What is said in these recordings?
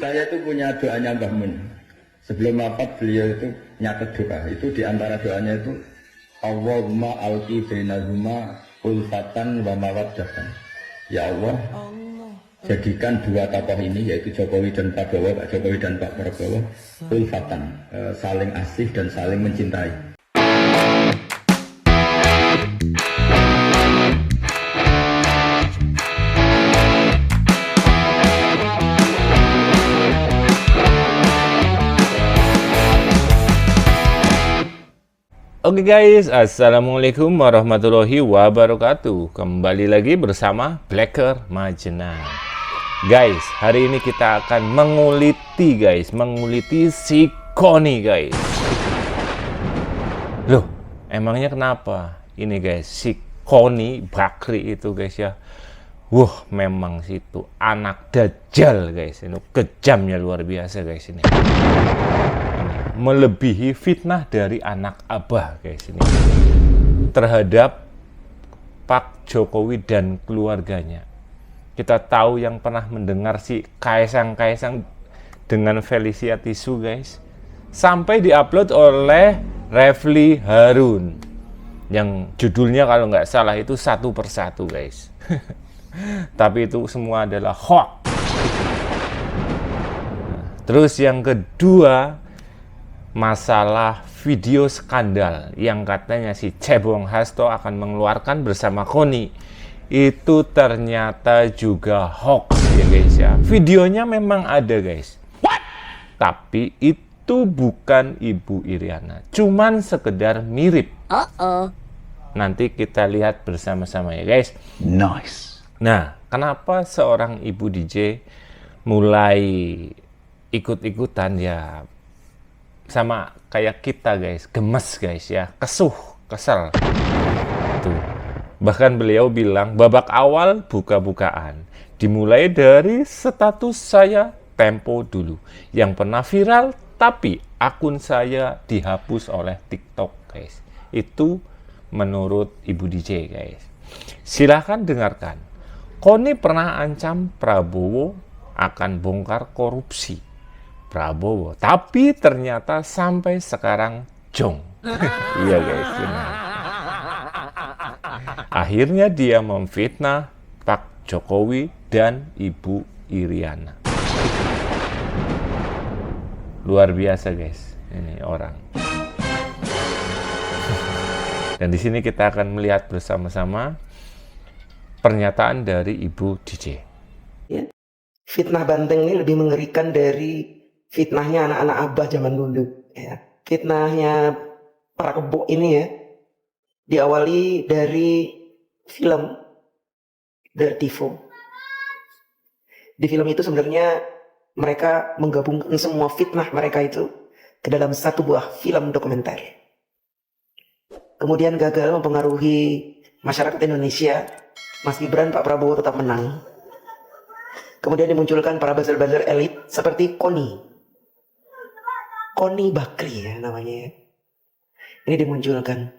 Saya itu punya doanya Mbah Mun. Sebelum wafat beliau itu nyatet doa. Itu diantara doanya itu Allahumma alqi bainahuma ulfatan wa mawaddatan. Ya Allah, jadikan dua tokoh ini yaitu Jokowi dan Prabowo, Pak Jokowi dan Pak Prabowo ulfatan, saling asih dan saling mencintai. Oke guys, assalamualaikum warahmatullahi wabarakatuh. Kembali lagi bersama Blacker Majenang. Guys, hari ini kita akan menguliti si Koni guys. Loh, emangnya kenapa? Ini guys, si Koni Bakri itu guys ya. Memang situ anak dajjal guys. Ini kejamnya luar biasa guys ini. Melebihi fitnah dari anak abah guys ini terhadap Pak Jokowi dan keluarganya. Kita tahu yang pernah mendengar si Kaisang dengan Felicia Tisu guys, sampai diupload oleh Refly Harun yang judulnya kalau nggak salah itu 1 persatu guys. Tapi itu semua adalah hoax. Terus yang kedua, masalah video skandal yang katanya si Cebong Hasto akan mengeluarkan bersama Koni. Itu ternyata juga hoax ya guys ya. Videonya memang ada guys. Tapi itu bukan Ibu Iriana. Cuman sekedar mirip. Nanti kita lihat bersama-sama ya guys. Nice. Nah, kenapa seorang Ibu DJ mulai ikut-ikutan ya? Sama kayak kita guys, gemes guys ya, kesel tuh. Bahkan beliau bilang babak awal buka-bukaan dimulai dari status saya tempo dulu yang pernah viral, tapi akun saya dihapus oleh TikTok guys. Itu menurut Ibu DJ guys. Silahkan dengarkan. Koni pernah ancam Prabowo akan bongkar korupsi Prabowo, tapi ternyata sampai sekarang jong. Iya guys, benar. Akhirnya dia memfitnah Pak Jokowi dan Ibu Iriana. Luar biasa guys, ini orang. Dan di sini kita akan melihat bersama-sama pernyataan dari Ibu DJ. Ya. Fitnah Banteng ini lebih mengerikan dari fitnahnya anak-anak abah zaman dulu ya. Fitnahnya para kebo ini ya diawali dari film The Tivo. Di film itu sebenarnya mereka menggabungkan semua fitnah mereka itu ke dalam satu buah film dokumenter. Kemudian gagal mempengaruhi masyarakat Indonesia. Mas Gibran, Pak Prabowo tetap menang. Kemudian dimunculkan para buzzer-buzzer elit seperti Koni Bakri ya namanya. Ini dimunculkan.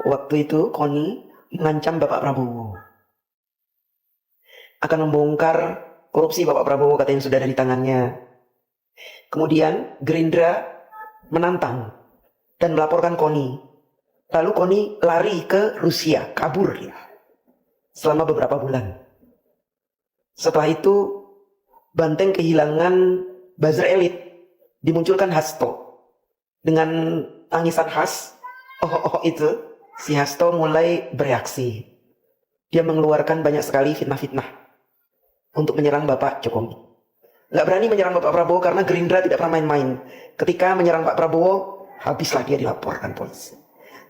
Waktu itu Koni mengancam Bapak Prabowo akan membongkar korupsi Bapak Prabowo, katanya sudah ada di tangannya. Kemudian Gerindra menantang dan melaporkan Koni. Lalu Koni lari ke Rusia, kabur ya, selama beberapa bulan. Setelah itu Banteng kehilangan buzzer elit. Dimunculkan Hasto dengan tangisan khas. Itu si Hasto mulai bereaksi. Dia mengeluarkan banyak sekali fitnah-fitnah untuk menyerang Bapak Jokowi. Nggak berani menyerang Bapak Prabowo karena Gerindra tidak pernah main-main. Ketika menyerang Pak Prabowo, habislah dia dilaporkan polisi.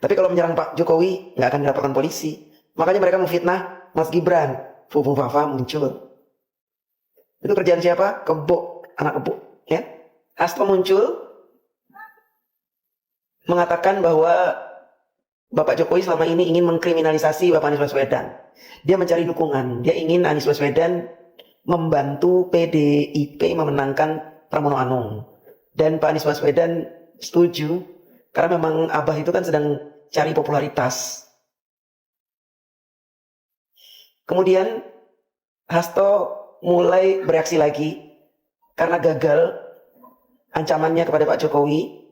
Tapi kalau menyerang Pak Jokowi, nggak akan dilaporkan polisi. Makanya mereka memfitnah Mas Gibran. Fufu Fafa muncul. Itu kerjaan siapa? Kebo, anak kebo ya. Hasto muncul mengatakan bahwa Bapak Jokowi selama ini ingin mengkriminalisasi Bapak Anies Baswedan. Dia mencari dukungan. Dia ingin Anies Baswedan membantu PDIP memenangkan Pramono Anung. Dan Pak Anies Baswedan setuju karena memang Abah itu kan sedang cari popularitas. Kemudian Hasto mulai bereaksi lagi. karena gagal ancamannya kepada Pak Jokowi,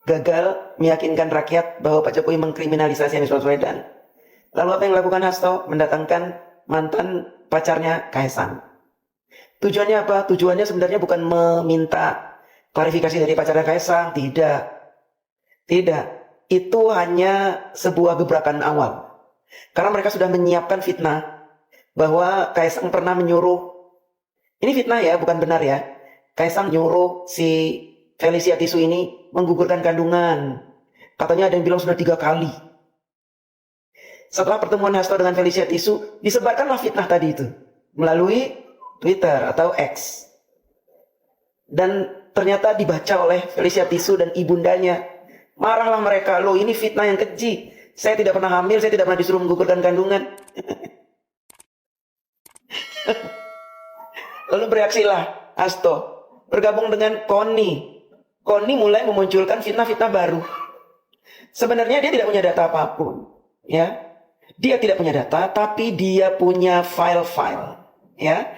gagal meyakinkan rakyat bahwa Pak Jokowi mengkriminalisasi Anies Baswedan. Lalu apa yang dilakukan Hasto? Mendatangkan mantan pacarnya Kaisang. Tujuannya apa? Tujuannya sebenarnya bukan meminta klarifikasi dari pacarnya Kaisang, tidak. Tidak. Itu hanya sebuah gebrakan awal. Karena mereka sudah menyiapkan fitnah bahwa Kaisang pernah menyuruh, ini fitnah ya, bukan benar ya. Kaisang nyuruh si Felicia Tisu ini menggugurkan kandungan. Katanya ada yang bilang sudah 3 kali. Setelah pertemuan Hasto dengan Felicia Tisu, disebarkanlah fitnah tadi itu melalui Twitter atau X. Dan ternyata dibaca oleh Felicia Tisu dan ibundanya. Marahlah mereka, loh ini fitnah yang keji. Saya tidak pernah hamil, saya tidak pernah disuruh menggugurkan kandungan. Lalu bereaksilah Hasto, bergabung dengan Koni. Koni mulai memunculkan fitnah-fitnah baru. Sebenarnya dia tidak punya data apapun, ya. Dia tidak punya data, tapi dia punya file-file, ya.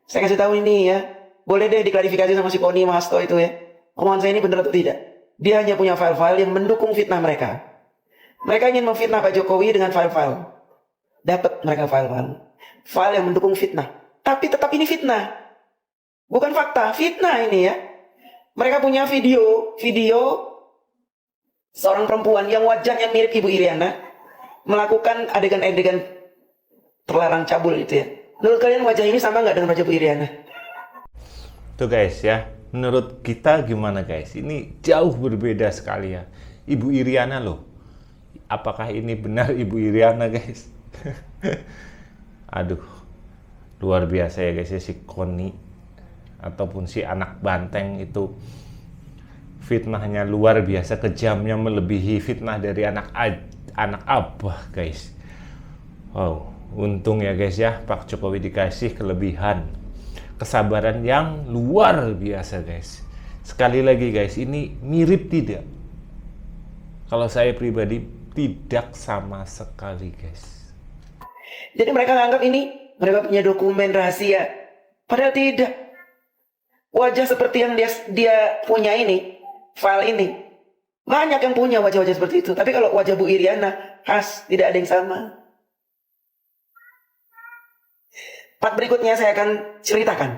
Saya kasih tahu ini ya. Boleh deh diklarifikasi sama si Koni sama Hasto itu ya. Omongan saya ini benar atau tidak? Dia hanya punya file-file yang mendukung fitnah mereka. Mereka ingin memfitnah Pak Jokowi dengan file-file. Dapat mereka file-file. File yang mendukung fitnah. Tapi tetap ini fitnah. Bukan fakta, fitnah ini ya. Mereka punya video seorang perempuan yang wajahnya mirip Ibu Iriana melakukan adegan-adegan terlarang cabul itu ya. Menurut kalian wajah ini sama nggak dengan wajah Bu Iriana? Tuh guys ya, menurut kita gimana guys? Ini jauh berbeda sekali ya. Ibu Iriana loh. Apakah ini benar Ibu Iriana guys? Aduh, luar biasa ya guys ya, si Koni ataupun si anak banteng itu fitnahnya luar biasa, kejamnya melebihi fitnah dari anak abah guys. Wow, untung ya guys ya, Pak Jokowi dikasih kelebihan kesabaran yang luar biasa guys. Sekali lagi guys, ini mirip tidak? Kalau saya pribadi tidak sama sekali guys. Jadi mereka nganggap ini mereka punya dokumen rahasia, padahal tidak. Wajah seperti yang dia punya ini, file ini, banyak yang punya wajah-wajah seperti itu. Tapi kalau wajah Bu Iriana khas, tidak ada yang sama. Part berikutnya saya akan ceritakan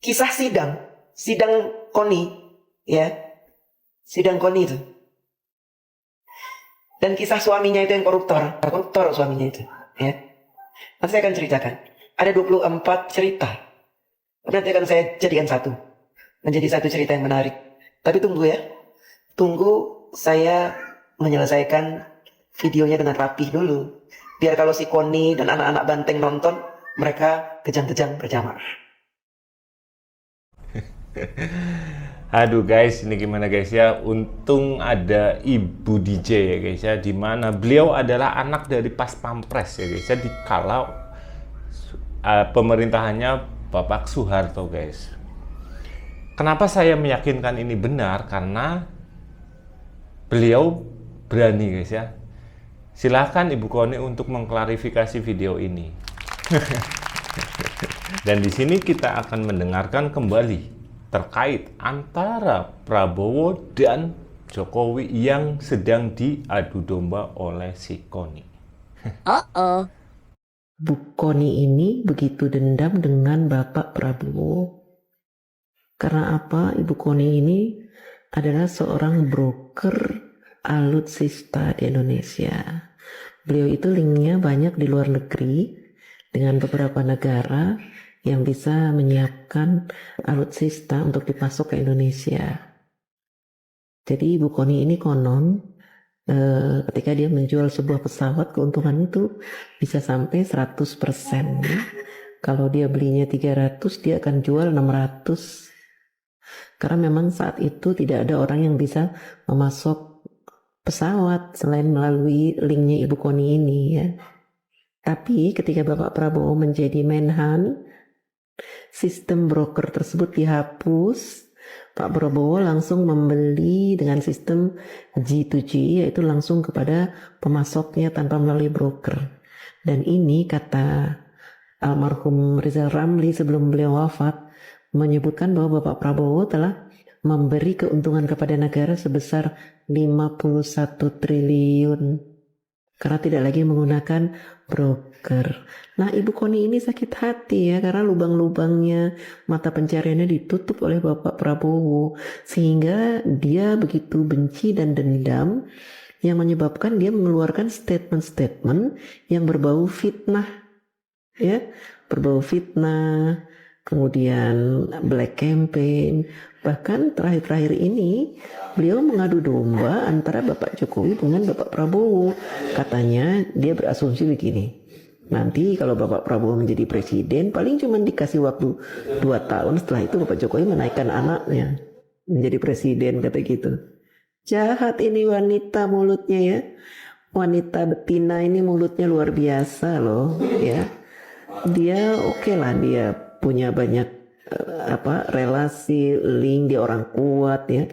kisah sidang Koni, ya, sidang Koni itu. Dan kisah suaminya itu yang koruptor suaminya itu, ya. Nanti saya akan ceritakan. Ada 24 cerita. Nanti akan saya jadikan satu, menjadi satu cerita yang menarik. Tapi tunggu ya, tunggu saya menyelesaikan videonya dengan rapih dulu. Biar kalau si Koni dan anak-anak banteng nonton, mereka kejang-kejang berjamaah. Aduh guys, ini gimana guys ya? Untung ada Ibu DJ ya guys ya, dimana beliau adalah anak dari Pas Pampres ya guys ya, di kalau pemerintahannya Bapak Soeharto guys. Kenapa saya meyakinkan ini benar? Karena beliau berani guys ya. Silahkan Ibu Koni untuk mengklarifikasi video ini. Dan di sini kita akan mendengarkan kembali terkait antara Prabowo dan Jokowi yang sedang diadu domba oleh si Koni. Bu Koni ini begitu dendam dengan Bapak Prabowo. Karena apa? Ibu Koni ini adalah seorang broker alutsista di Indonesia. Beliau itu linknya banyak di luar negeri dengan beberapa negara yang bisa menyiapkan alutsista untuk dipasok ke Indonesia. Jadi Ibu Koni ini konon ketika dia menjual sebuah pesawat, keuntungan itu bisa sampai 100%. Kalau dia belinya 300, dia akan jual 600. Karena memang saat itu tidak ada orang yang bisa memasok pesawat selain melalui linknya Ibu Koni ini ya. Tapi ketika Bapak Prabowo menjadi Menhan, sistem broker tersebut dihapus. Pak Prabowo langsung membeli dengan sistem G2G, yaitu langsung kepada pemasoknya tanpa melalui broker. Dan ini kata almarhum Rizal Ramli sebelum beliau wafat, menyebutkan bahwa Bapak Prabowo telah memberi keuntungan kepada negara sebesar 51 triliun karena tidak lagi menggunakan broker. Nah, Ibu Koni ini sakit hati ya karena lubang-lubangnya mata pencariannya ditutup oleh Bapak Prabowo sehingga dia begitu benci dan dendam yang menyebabkan dia mengeluarkan statement-statement yang berbau fitnah, ya, berbau fitnah, kemudian black campaign. Bahkan terakhir-terakhir ini beliau mengadu domba antara Bapak Jokowi dengan Bapak Prabowo. Katanya dia berasumsi begini, nanti kalau Bapak Prabowo menjadi presiden paling cuma dikasih waktu 2 tahun, setelah itu Bapak Jokowi menaikkan anaknya menjadi presiden, kata gitu. Jahat ini wanita mulutnya ya, wanita betina ini mulutnya luar biasa loh ya. Dia oke lah, dia punya banyak relasi, link, dia orang kuat ya.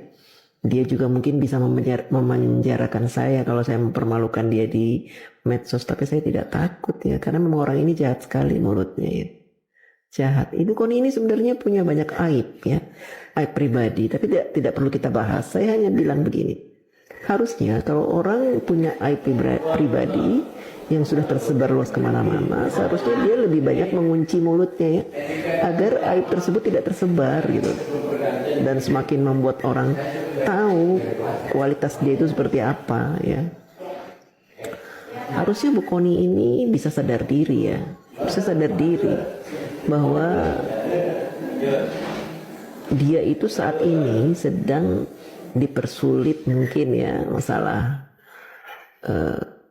Dia juga mungkin bisa memenjarakan saya kalau saya mempermalukan dia di medsos, tapi saya tidak takut ya karena memang orang ini jahat sekali mulutnya ya. Jahat. Ibu Koni ini sebenarnya punya banyak aib ya, aib pribadi, tapi tidak perlu kita bahas. Saya hanya bilang begini, harusnya kalau orang punya aib pribadi yang sudah tersebar luas kemana-mana, seharusnya dia lebih banyak mengunci mulutnya ya, agar aib tersebut tidak tersebar gitu, dan semakin membuat orang tahu kualitas dia itu seperti apa ya. Harusnya Bu Koni ini bisa sadar diri ya, bisa sadar diri bahwa dia itu saat ini sedang dipersulit mungkin ya masalah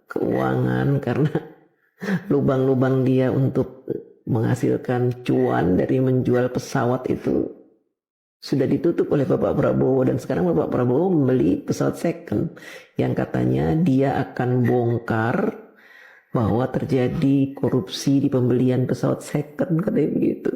keuangan karena lubang-lubang dia untuk menghasilkan cuan dari menjual pesawat itu sudah ditutup oleh Bapak Prabowo, dan sekarang Bapak Prabowo membeli pesawat second yang katanya dia akan bongkar bahwa terjadi korupsi di pembelian pesawat second, katanya begitu.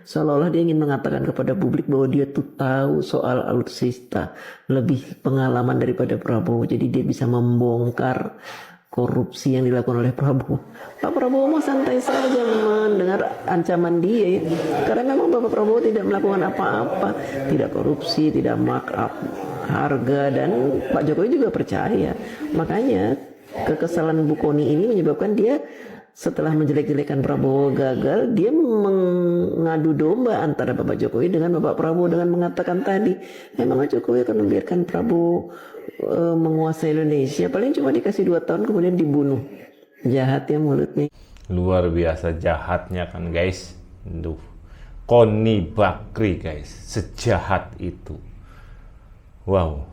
Seolah-olah dia ingin mengatakan kepada publik bahwa dia tuh tahu soal alutsista, lebih pengalaman daripada Prabowo, jadi dia bisa membongkar korupsi yang dilakukan oleh Prabowo. Pak Prabowo mau santai saja mendengar ancaman dia ya. Karena memang Bapak Prabowo tidak melakukan apa-apa, tidak korupsi, tidak markup harga, dan Pak Jokowi juga percaya. Makanya kekesalan Bu Koni ini menyebabkan dia setelah menjelek-jelekan Prabowo gagal, dia mengadu domba antara Bapak Jokowi dengan Bapak Prabowo dengan mengatakan tadi, memang Jokowi akan membiarkan Prabowo menguasai Indonesia, paling cuma dikasih 2 tahun kemudian dibunuh. Jahat ya mulutnya. Luar biasa jahatnya kan guys. Duh. Koni Bakri guys, sejahat itu. Wow.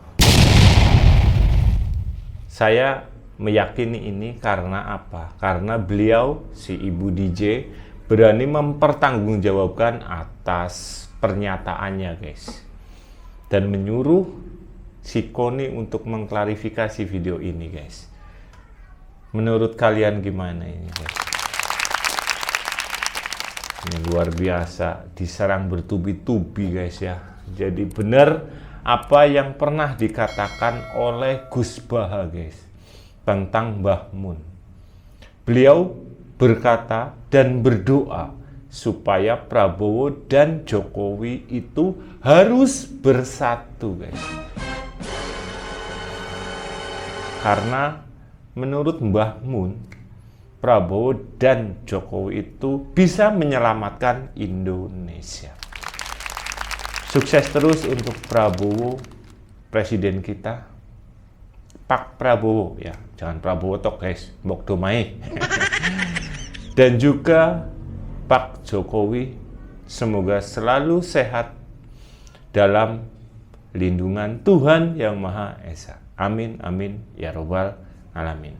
Saya meyakini ini karena apa? Karena beliau, si Ibu DJ, berani mempertanggungjawabkan atas pernyataannya guys, dan menyuruh si Koni untuk mengklarifikasi video ini guys. Menurut kalian gimana ini guys? Ini luar biasa, diserang bertubi-tubi guys ya. Jadi benar apa yang pernah dikatakan oleh Gus Baha guys tentang Mbah Mun. Beliau berkata dan berdoa supaya Prabowo dan Jokowi itu harus bersatu guys. Karena menurut Mbah Mun, Prabowo dan Jokowi itu bisa menyelamatkan Indonesia. Sukses terus untuk Prabowo, presiden kita. Pak Prabowo ya, jangan Prabowo tok guys, mbok domai. Dan juga Pak Jokowi, semoga selalu sehat dalam lindungan Tuhan Yang Maha Esa. Amin, amin, ya robbal alamin.